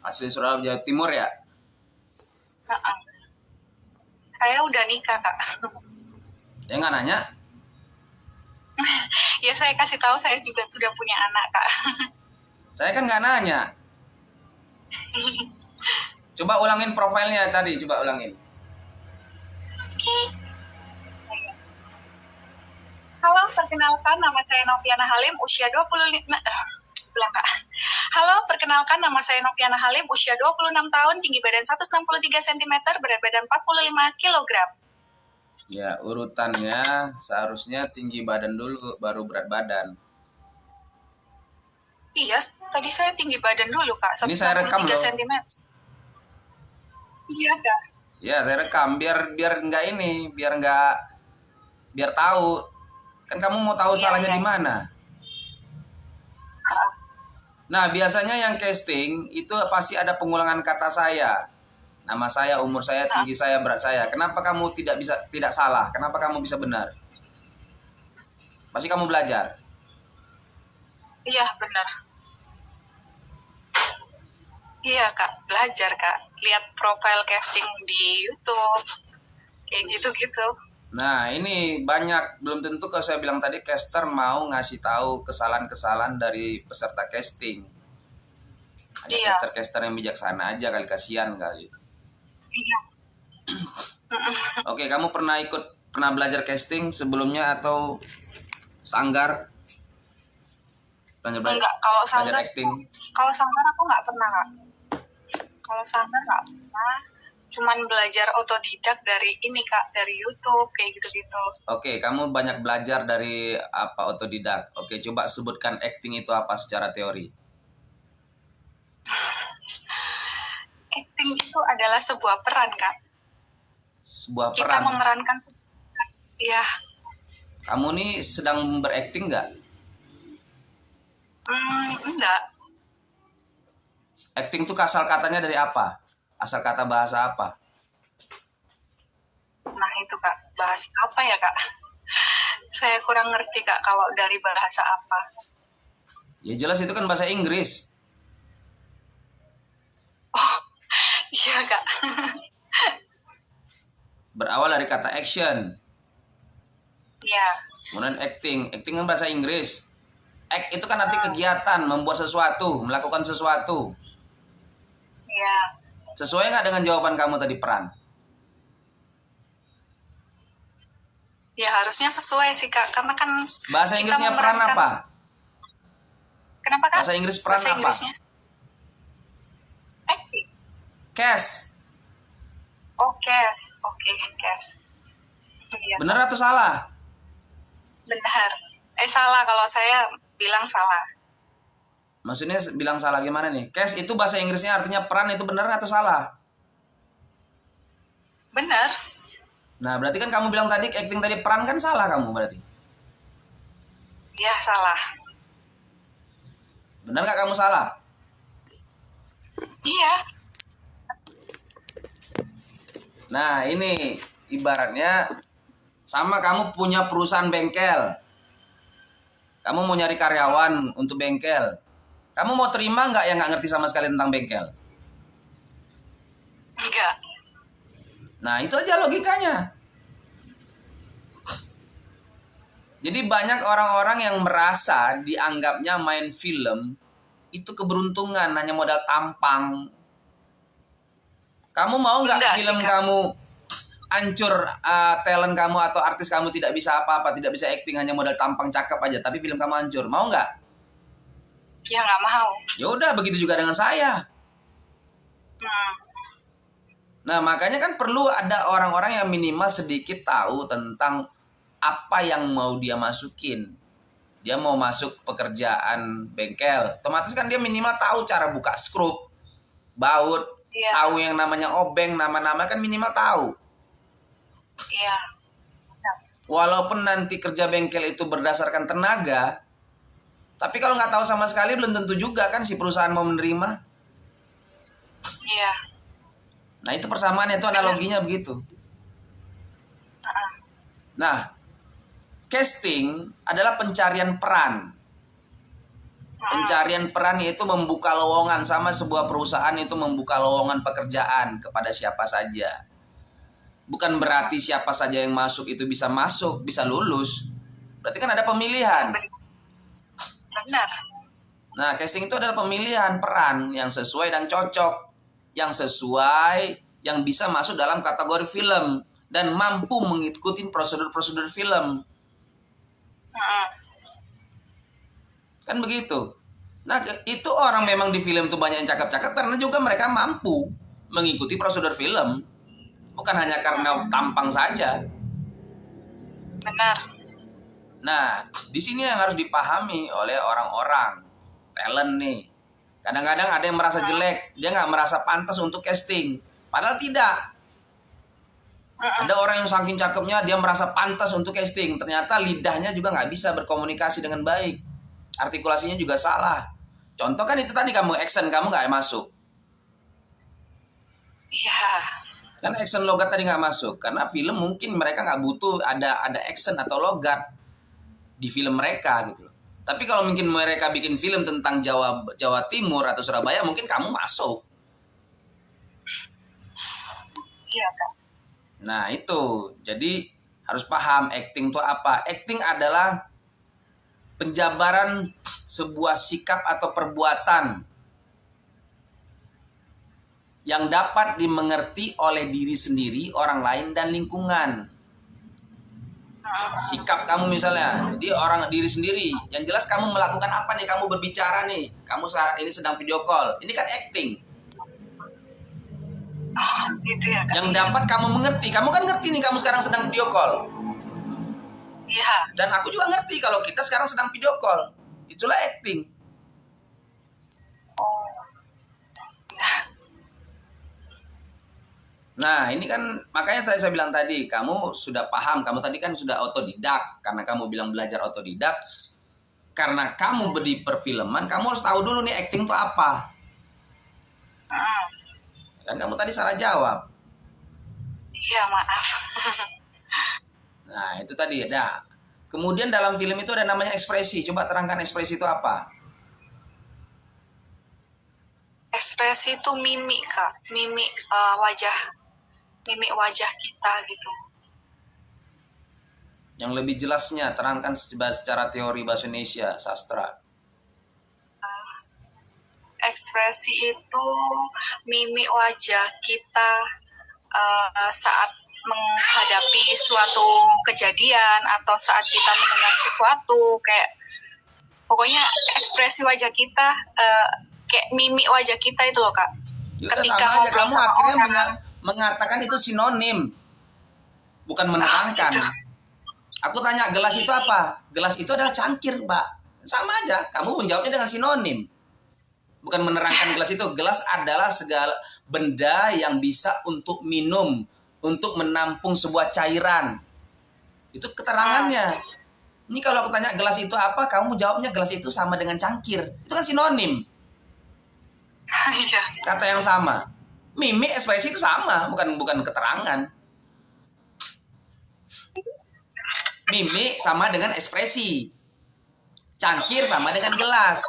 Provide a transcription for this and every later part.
Asli Surabaya, Jawa Timur ya? Heeh. Saya udah nikah, Kak. Ya nggak nanya? Ya, saya kasih tahu saya juga sudah punya anak, Kak. Saya kan nggak nanya. Coba ulangin profilnya tadi, coba ulangin. Halo, perkenalkan nama saya Noviana Halim, usia 25... Ulang, Kak. Halo, perkenalkan nama saya Noviana Halim, usia 26 tahun, tinggi badan 163 cm, berat badan 45 kg. Ya, urutannya seharusnya tinggi badan dulu, baru berat badan. Iya, tadi saya tinggi badan dulu, Kak. Ini saya rekam 163 loh. cm. Iya, Kak. Ya, saya rekam biar nggak ini, biar tahu. Kan kamu mau tahu salahnya di mana? Nah, biasanya yang casting itu pasti ada pengulangan kata saya. Nama saya, umur saya, tinggi saya, berat saya. Kenapa kamu tidak salah? Kenapa kamu bisa benar? Pasti kamu belajar. Iya, benar. Iya, Kak. Belajar, Kak. Lihat profil casting di YouTube. Kayak gitu-gitu. Nah, ini banyak, belum tentu kalau saya bilang tadi caster mau ngasih tahu kesalahan-kesalahan dari peserta casting. Hanya Iya. caster-caster yang bijaksana aja kali, kasihan kali. Iya. Oke, kamu pernah belajar casting sebelumnya atau sanggar? Enggak, kalau sanggar acting? Kalau sanggar aku nggak pernah, Kak. Kalau sanggar nggak pernah. Cuman belajar otodidak dari ini, Kak, dari YouTube kayak gitu-gitu. Oke, kamu banyak belajar dari apa otodidak. Oke, coba sebutkan acting itu apa secara teori. Acting itu adalah sebuah peran, Kak. Sebuah peran. Kita memerankan. Iya. Kamu nih sedang berakting nggak? Enggak. Acting tuh asal katanya dari apa? Asal kata bahasa apa? Nah itu, Kak, bahasa apa ya, Kak? Saya kurang ngerti, Kak, kalau dari bahasa apa. Ya jelas itu kan bahasa Inggris. Oh, iya, Kak. Berawal dari kata action. Iya. Kemudian acting. Acting kan bahasa Inggris. Act itu kan arti kegiatan, membuat sesuatu, melakukan sesuatu. Iya. Sesuai nggak dengan jawaban kamu tadi, peran? Ya harusnya sesuai sih, Kak, karena kan bahasa Inggrisnya peran apa? Kenapa, Kak? Bahasa Inggris peran bahasa apa? Inggrisnya? Acting. Cash. Oh, cash. Oke, cash. Iya. Benar atau salah? Benar. Salah, kalau saya bilang salah. Maksudnya bilang salah gimana nih? Cash itu bahasa Inggrisnya artinya peran, itu benar atau salah? Benar. Nah, berarti kan kamu bilang tadi acting tadi peran, kan salah kamu berarti. Iya, salah. Benar nggak kamu salah? Iya. Nah, ini ibaratnya sama kamu punya perusahaan bengkel. Kamu mau nyari karyawan untuk bengkel. Kamu mau terima nggak yang nggak ngerti sama sekali tentang bengkel? Enggak. Nah, itu aja logikanya. Jadi banyak orang-orang yang merasa dianggapnya main film itu keberuntungan, hanya modal tampang. Kamu mau nggak film kamu hancur, talent kamu atau artis kamu tidak bisa apa-apa, tidak bisa acting, hanya modal tampang cakep aja, tapi film kamu hancur, mau nggak? Ya nggak mau. Ya udah, begitu juga dengan saya. Nah, makanya kan perlu ada orang-orang yang minimal sedikit tahu tentang apa yang mau dia masukin. Dia mau masuk pekerjaan bengkel, otomatis kan dia minimal tahu cara buka skrup, baut, tahu yang namanya obeng, nama-nama kan minimal tahu. Iya. Walaupun nanti kerja bengkel itu berdasarkan tenaga, tapi kalau nggak tahu sama sekali belum tentu juga kan si perusahaan mau menerima. Iya. Nah, itu persamaannya, itu analoginya begitu. Nah, casting adalah pencarian peran. Pencarian peran itu membuka lowongan, sama sebuah perusahaan itu membuka lowongan pekerjaan kepada siapa saja. Bukan berarti siapa saja yang masuk itu bisa masuk, bisa lulus. Berarti kan ada pemilihan. Benar. Nah, casting itu adalah pemilihan peran yang sesuai dan cocok, yang sesuai, yang bisa masuk dalam kategori film dan mampu mengikuti prosedur-prosedur film. Kan begitu. Nah, itu orang memang di film itu banyak yang cakep-cakep karena juga mereka mampu mengikuti prosedur film. Bukan hanya karena tampang saja. Benar. Nah, di sini yang harus dipahami oleh orang-orang talent nih. Kadang-kadang ada yang merasa jelek, dia nggak merasa pantas untuk casting. Padahal tidak. Ada orang yang saking cakepnya dia merasa pantas untuk casting. Ternyata lidahnya juga nggak bisa berkomunikasi dengan baik. Artikulasinya juga salah. Contoh kan itu tadi kamu action kamu nggak masuk. Iya. Kan action logat tadi nggak masuk karena film mungkin mereka nggak butuh ada action atau logat di film mereka gitu. Tapi kalau mungkin mereka bikin film tentang Jawa Timur atau Surabaya mungkin kamu masuk. Iya, Kak. Nah itu jadi harus paham acting itu apa. Acting adalah penjabaran sebuah sikap atau perbuatan yang dapat dimengerti oleh diri sendiri, orang lain, dan lingkungan. Sikap kamu misalnya, diri sendiri. Yang jelas kamu melakukan apa nih? Kamu berbicara nih. Kamu saat ini sedang video call. Ini kan acting. Gitu ya, Kak. Yang dapat kamu mengerti. Kamu kan ngerti nih kamu sekarang sedang video call. Iya. Dan aku juga ngerti kalau kita sekarang sedang video call. Itulah acting. Nah, ini kan makanya saya bilang tadi, kamu sudah paham, kamu tadi kan sudah otodidak, karena kamu bilang belajar otodidak, karena kamu di perfilman, kamu harus tahu dulu nih acting itu apa. Kan kamu tadi salah jawab. Iya, maaf. Nah, itu tadi. Nah, kemudian dalam film itu ada namanya ekspresi. Coba terangkan ekspresi itu apa? Ekspresi itu mimik, Kak. Mimik wajah kita gitu. Yang lebih jelasnya, terangkan secara teori bahasa Indonesia, sastra. Ekspresi itu mimik wajah kita saat menghadapi suatu kejadian atau saat kita mendengar sesuatu, kayak pokoknya ekspresi wajah kita, kayak mimik wajah kita itu loh, Kak. Yaudah, Ketika sama aja, kamu sama akhirnya orang, mengatakan itu sinonim, bukan menerangkan. gitu. Aku tanya gelas itu apa? Gelas itu adalah cangkir, Mbak. Sama aja, kamu menjawabnya dengan sinonim, bukan menerangkan gelas itu. Gelas adalah segala benda yang bisa untuk minum, untuk menampung sebuah cairan. Itu keterangannya. Ini kalau aku tanya gelas itu apa, kamu jawabnya gelas itu sama dengan cangkir. Itu kan sinonim. Iya. Kata yang sama. Mimik, ekspresi itu sama, bukan keterangan. Mimik sama dengan ekspresi. Cangkir sama dengan gelas.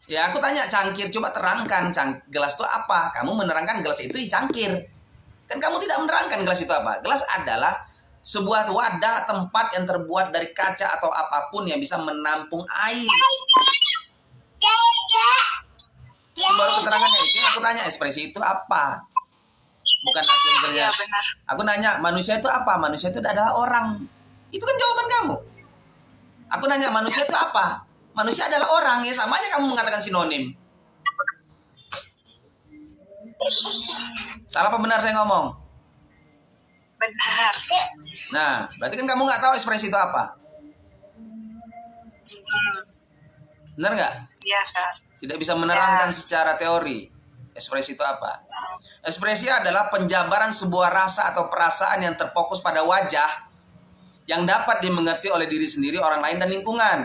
Ya, aku tanya cangkir, coba terangkan gelas itu apa? Kamu menerangkan gelas itu cangkir. Kan kamu tidak menerangkan gelas itu apa? Gelas adalah sebuah wadah tempat yang terbuat dari kaca atau apapun yang bisa menampung air. Itu baru keterangannya. Itu aku tanya ekspresi itu apa? Bukan aku misalnya. Iya, benar. Aku nanya manusia itu apa? Manusia itu adalah orang. Itu kan jawaban kamu. Aku nanya manusia itu apa? Manusia adalah orang. Ya sama aja kamu mengatakan sinonim. Salah apa benar saya ngomong? Benar. Nah, berarti kan kamu nggak tahu ekspresi itu apa. Benar nggak? Iya, Kak. Tidak bisa menerangkan secara teori. Ekspresi itu apa? Ekspresi adalah penjabaran sebuah rasa atau perasaan yang terfokus pada wajah yang dapat dimengerti oleh diri sendiri, orang lain, dan lingkungan.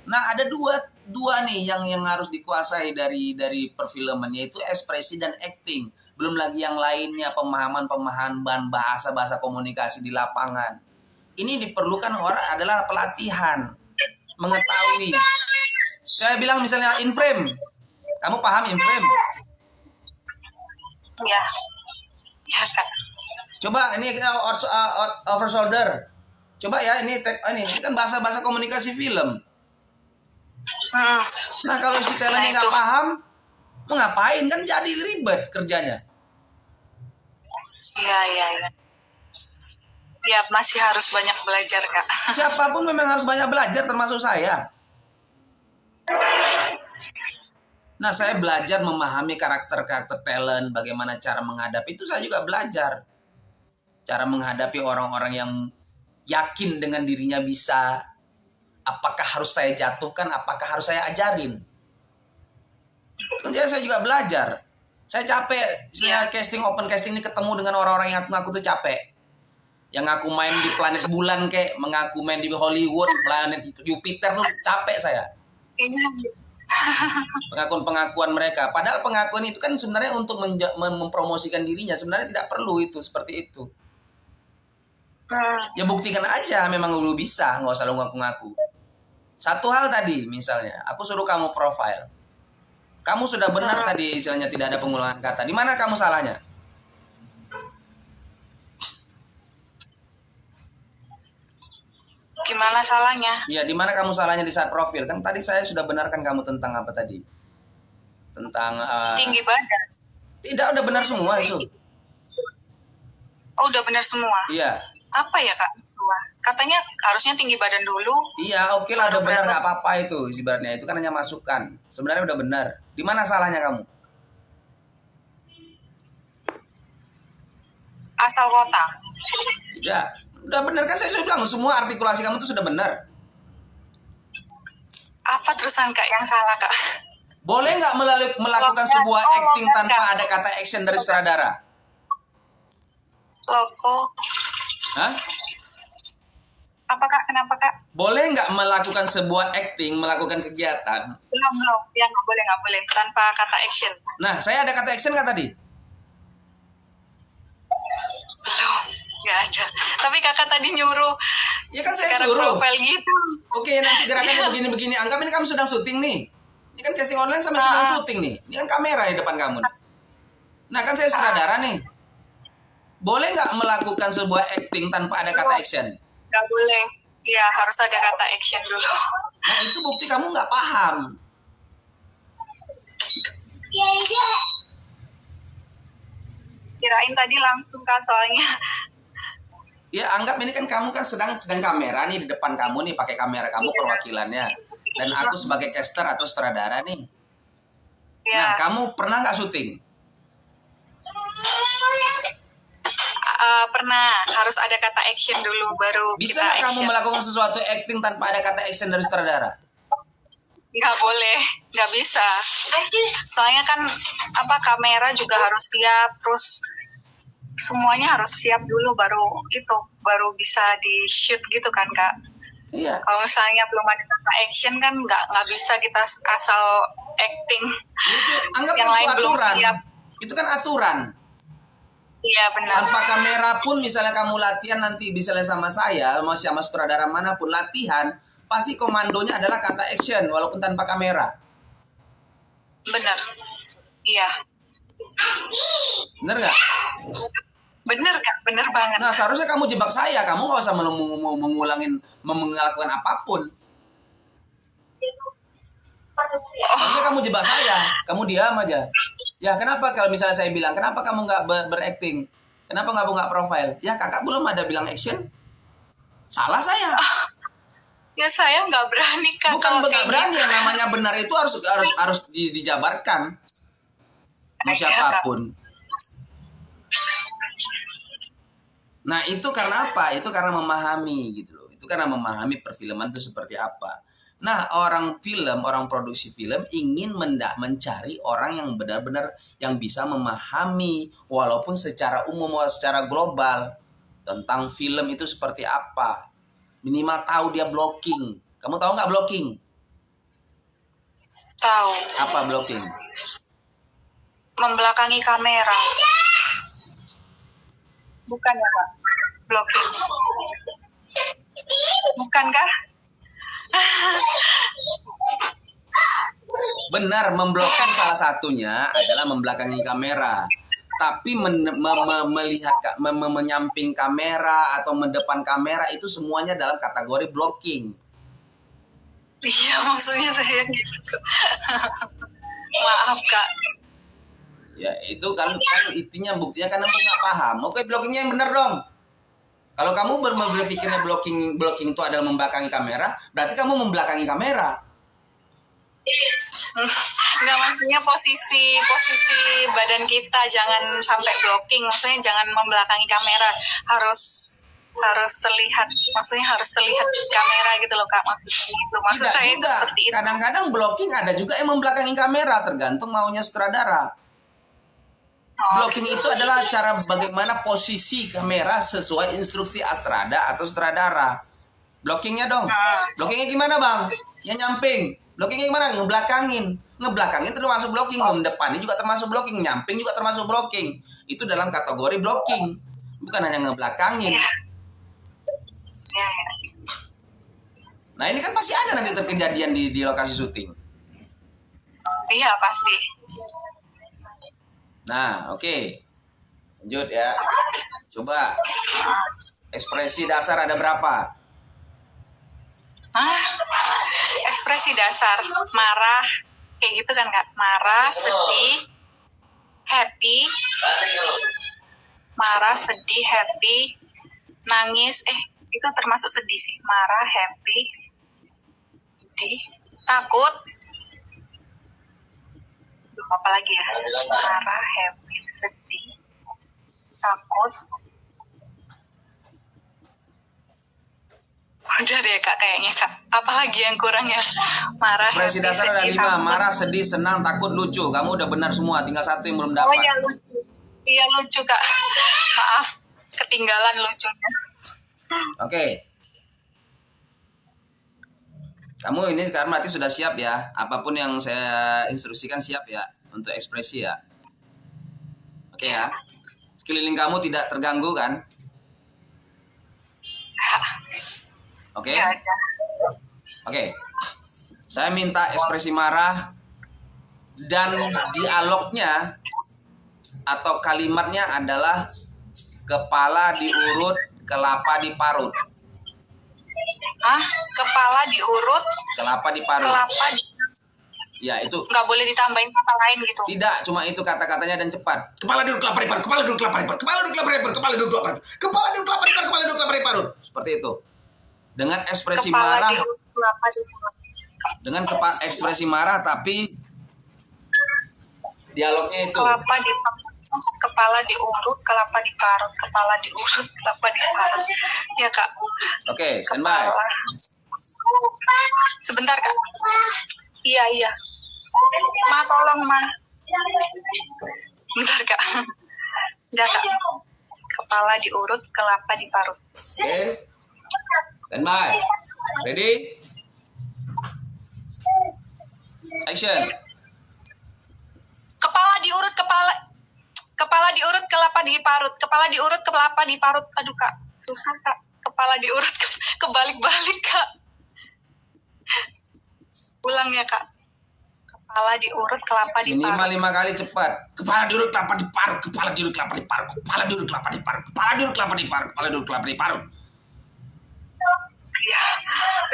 Nah, ada dua nih yang harus dikuasai dari perfilman, yaitu ekspresi dan acting. Belum lagi yang lainnya, pemahaman bahasa komunikasi di lapangan. ini diperlukan orang adalah pelatihan, mengetahui. Saya bilang misalnya in frame, kamu paham in frame? Ya, ya Kak. Coba ini kita over shoulder. Coba ya ini kan bahasa komunikasi film. Nah kalau si talentnya nggak paham, mau ngapain kan jadi ribet kerjanya. Iya. Ya masih harus banyak belajar Kak. Siapapun memang harus banyak belajar, termasuk saya. Nah saya belajar memahami karakter talent, bagaimana cara menghadapi itu saya juga belajar. Cara menghadapi orang-orang yang yakin dengan dirinya bisa. Apakah harus saya jatuhkan, apakah harus saya ajarin. Jadi saya juga belajar. Saya capek, saya open casting ini ketemu dengan orang-orang yang ngaku tuh capek. Yang ngaku main di planet bulan kayak, mengaku main di Hollywood, planet Jupiter tuh capek saya. Pengakuan mereka. Padahal pengakuan itu kan sebenarnya untuk mempromosikan dirinya. Sebenarnya tidak perlu itu, seperti itu. Ya buktikan aja memang lu bisa, nggak usah lu ngaku-ngaku. Satu hal tadi misalnya, aku suruh kamu profile. Kamu sudah benar tadi istilahnya tidak ada pengulangan kata. Di mana kamu salahnya? Gimana salahnya? Ya, di mana kamu salahnya di saat profil? Kan tadi saya sudah benarkan kamu tentang apa tadi? Tentang tinggi badan. Tidak, udah benar semua itu. Oh, udah benar semua. Iya. Apa ya Kak? Katanya harusnya tinggi badan dulu. Iya, oke lah, udah benar, nggak apa-apa itu ibaratnya. Itu kan hanya masukan. Sebenarnya udah benar. Di mana salahnya kamu? Asal kota. Tidak. Udah benar kan saya sudah bilang semua artikulasi kamu itu sudah benar. Apa terusan Kak yang salah Kak? Boleh nggak melakukan sebuah acting tanpa ada kata action dari sutradara? Logo. Hah? Apa Kak? Kenapa Kak? Boleh nggak melakukan sebuah acting, melakukan kegiatan? Belum. Ya nggak boleh. Tanpa kata action. Nah, saya ada kata action nggak tadi? Belum. Nggak ada. Tapi kakak tadi nyuruh. Ya kan saya suruh. Profil gitu. Oke, nanti gerakannya begini-begini. Anggap ini kamu sedang syuting nih. Ini kan casting online sama sedang syuting nih. Ini kan kamera di depan kamu. Nah, kan saya sutradara nih. Boleh nggak melakukan sebuah acting tanpa ada kata action? Nggak boleh. Ya, harus ada kata action dulu. Nah, itu bukti kamu nggak paham. Kirain tadi langsung Kak soalnya. Ya, anggap ini kan kamu kan sedang kamera nih di depan kamu nih, pakai kamera kamu perwakilannya. Dan aku sebagai caster atau sutradara nih. Nah, kamu pernah nggak syuting? Pernah. Harus ada kata action dulu baru bisa nggak kamu melakukan sesuatu acting tanpa ada kata action dari sutradara? Nggak boleh, nggak bisa. Soalnya kan kamera juga harus siap, terus semuanya harus siap dulu baru bisa di shoot gitu kan Kak. Iya. Kalau misalnya belum ada kata action kan nggak bisa kita asal acting. Itu anggap yang lain aturan. Belum siap. Itu kan aturan. Iya benar. Tanpa kamera pun misalnya kamu latihan nanti misalnya sama saya, sama sutradara manapun latihan, pasti komandonya adalah kata action walaupun tanpa kamera. Benar. Iya. Bener nggak? Bener Kak, bener banget. Nah seharusnya kamu jebak saya, kamu nggak usah melakukan apapun. Harusnya kamu jebak saya, kamu diam aja. Ya kenapa kalau misalnya saya bilang, kenapa kamu nggak berakting? Kenapa nggak profile? Ya kakak belum ada bilang action. Salah saya. Ya saya nggak berani Kak. Bukan nggak berani, yang namanya benar itu harus dijabarkan. Mau siapapun. Nah itu karena apa? Itu karena memahami gitu loh. Itu karena memahami perfilman itu seperti apa. Nah orang produksi film ingin mencari orang yang benar-benar yang bisa memahami walaupun secara umum atau secara global tentang film itu seperti apa. Minimal tahu dia blocking. Kamu tahu nggak blocking? Tahu. Apa blocking? Membelakangi kamera. Bukan ya Kak? Blocking. bukankah? Benar, memblokir salah satunya adalah membelakangi kamera. Tapi menyamping kamera atau mendepan kamera itu semuanya dalam kategori blocking. Iya, maksudnya saya gitu. Maaf Kak. Ya itu kan intinya buktinya kan kamu nggak paham. Oke, blockingnya yang benar dong. Kalau kamu berpikirnya blocking itu adalah membelakangi kamera, berarti kamu membelakangi kamera. Enggak, maksudnya posisi badan kita jangan sampai blocking, maksudnya jangan membelakangi kamera, harus terlihat, maksudnya harus terlihat kamera gitu loh Kak, maksudnya gitu. Maksud saya itu seperti itu. Kadang-kadang blocking ada juga yang membelakangi kamera, tergantung maunya sutradara. Blocking itu adalah cara bagaimana posisi kamera sesuai instruksi astrada atau sutradara. Blockingnya dong. Blockingnya gimana bang? Yang nyamping. Blockingnya gimana? Ngebelakangin. Ngebelakangin termasuk blocking. Mendepannya juga termasuk blocking. Nyamping juga termasuk blocking. Itu dalam kategori blocking. Bukan hanya ngebelakangin. Nah ini kan pasti ada nanti kejadian di lokasi syuting. Iya pasti. Nah, oke. Lanjut ya. Coba. Ekspresi dasar ada berapa? Ekspresi dasar. Marah. Kayak gitu kan, Kak? Marah, sedih, happy. Marah, sedih, happy. Nangis. Itu termasuk sedih sih. Marah, happy. Sedih. Takut. Apa lagi ya? Marah, happy, sedih, takut. Udah deh Kak kayaknya Kak. Apalagi yang kurang ya? Marah, ekspresi happy, dasar ada 5. takut. Marah, sedih, senang, takut, lucu. Kamu udah benar semua. Tinggal satu yang belum dapat. Oh iya lucu. Iya lucu Kak. Maaf, ketinggalan lucunya. Oke. Kamu ini sekarang berarti sudah siap ya. Apapun yang saya instruksikan siap ya untuk ekspresi ya. Oke ya. Sekeliling kamu tidak terganggu kan? Oke. Oke. Saya minta ekspresi marah dan dialognya atau kalimatnya adalah kepala diurut, kelapa diparut. Kepala diurut, kelapa diparut. Ya itu. Nggak boleh ditambahin kata lain gitu. Tidak, cuma itu kata-katanya dan cepat. Kepala diurut, kelapa diparut. Kepala diurut, kelapa diparut. Kepala diurut, kelapa diparut. Kepala diurut, kelapa diparut. Kepala diurut, kelapa diparut. Kepala diurut, kelapa diparut. Seperti itu. Dengan ekspresi kepala marah. Diurut, kelapa diparut. Dengan ekspresi marah tapi dialognya itu. Kelapa diparut. Kepala diurut, kelapa diparut. Kepala diurut, kelapa diparut. Ya Kak. Oke, standby. Sebentar Kak. Iya. Ma tolong Ma. Bentar Kak. Udah Kak. Kepala diurut, kelapa diparut. Oke. Standby. Ready? Action. Kepala diurut, kepala diurut, kelapa diparut. Kepala diurut, kelapa diparut. Aduh Kak, susah Kak. Kepala diurut, kebalik-balik Kak. Ulang ya Kak. Kepala diurut, kelapa diparut. Minimal 5 kali cepat. Kepala diurut, kelapa diparut. Kepala diurut, kelapa diparut. Kepala diurut, kelapa diparut. Kepala diurut, kelapa diparut. Kepala diurut, kelapa diparut. Ya,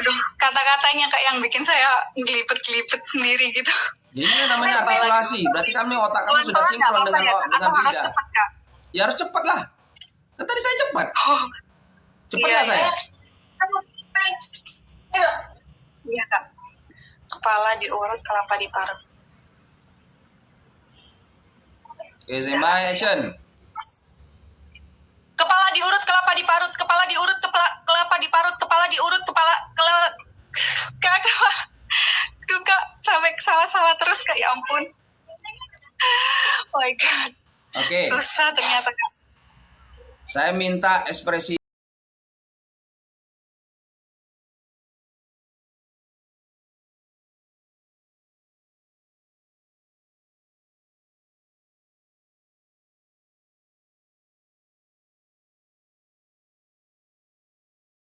aduh, kata-katanya Kak yang bikin saya gelipet-gelipet sendiri gitu. Jadi ini namanya artikulasi. Berarti kami otak kamu sudah sinkron dengan harus lidah. cepat Kak? Ya harus cepat lah. Kan tadi saya cepat. Oh, Cepat iya, nggak saya? Iya Kak. Kepala diurut, kelapa diparut. Oke, standby, action. Kepala diurut, kelapa diparut. Kepala diurut, kelapa diparut. Kepala diurut, Kak, duh Kak, sampai salah-salah terus Kak, ya ampun. Oh my God. Oke. Susah ternyata Kak. Saya minta ekspresi